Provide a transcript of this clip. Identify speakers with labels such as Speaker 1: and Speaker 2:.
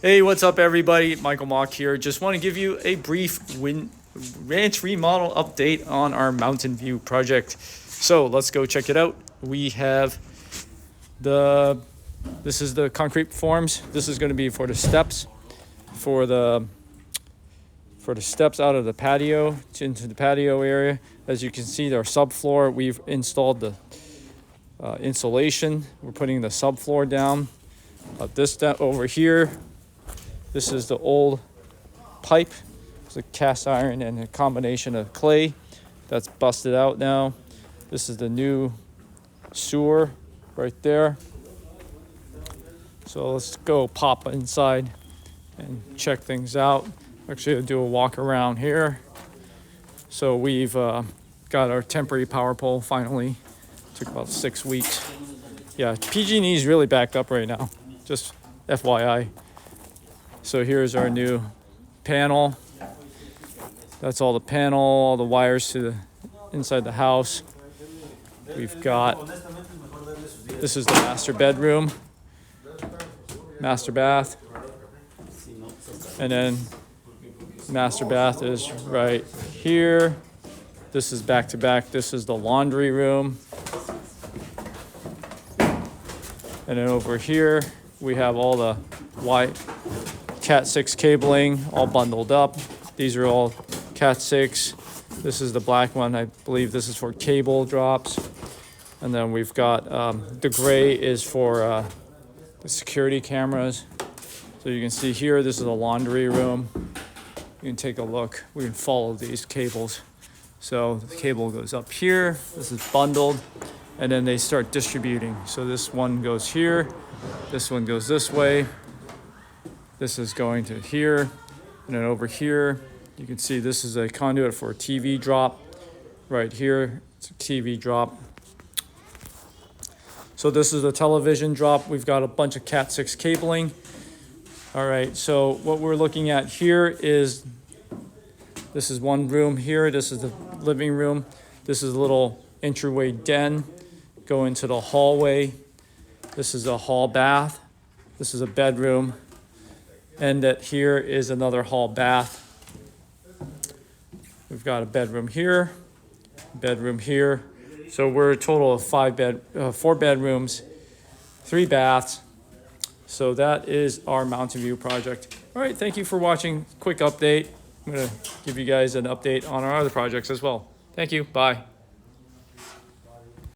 Speaker 1: Hey, what's up, everybody? Michael Mock here. Just want to give you a brief ranch remodel update on our Mountain View project. So let's go check it out. We have this is the concrete forms. This is going to be for the steps, for the steps out of the patio into the patio area. As you can see, our subfloor, we've installed the insulation. We're putting the subfloor down. This step over here, this is the old pipe. It's a cast iron and a combination of clay that's busted out now. This is the new sewer right there. So let's go pop inside and check things out. Actually, I'll do a walk around here. So we've got our temporary power pole finally. Took about 6 weeks. Yeah, PG&E is really backed up right now. Just FYI. So here's our new panel. That's all the panel, all the wires to the inside the house. We've got, this is the master bedroom, master bath, and then master bath is right here. This is back to back. This is the laundry room. And then over here, we have all the white Cat 6 cabling all bundled up. These are all Cat 6. This is the black one. I believe this is for cable drops. And then we've got the gray is for the security cameras. So you can see here, this is a laundry room. You can take a look. We can follow these cables. So the cable goes up here. This is bundled. And then they start distributing. So this one goes here. This one goes this way. This is going to here. And then over here, you can see this is a conduit for a TV drop. Right here, it's a TV drop. So this is a television drop. We've got a bunch of Cat 6 cabling. All right, so what we're looking at here is, this is one room here. This is the living room. This is a little entryway den. Go into the hallway. This is a hall bath. This is a bedroom. And that here is another hall bath. We've got a bedroom here, bedroom here. So we're a total of 4 bedrooms, 3 baths. So that is our Mountain View project. All right, thank you for watching. Quick update. I'm gonna give you guys an update on our other projects as well. Thank you, bye.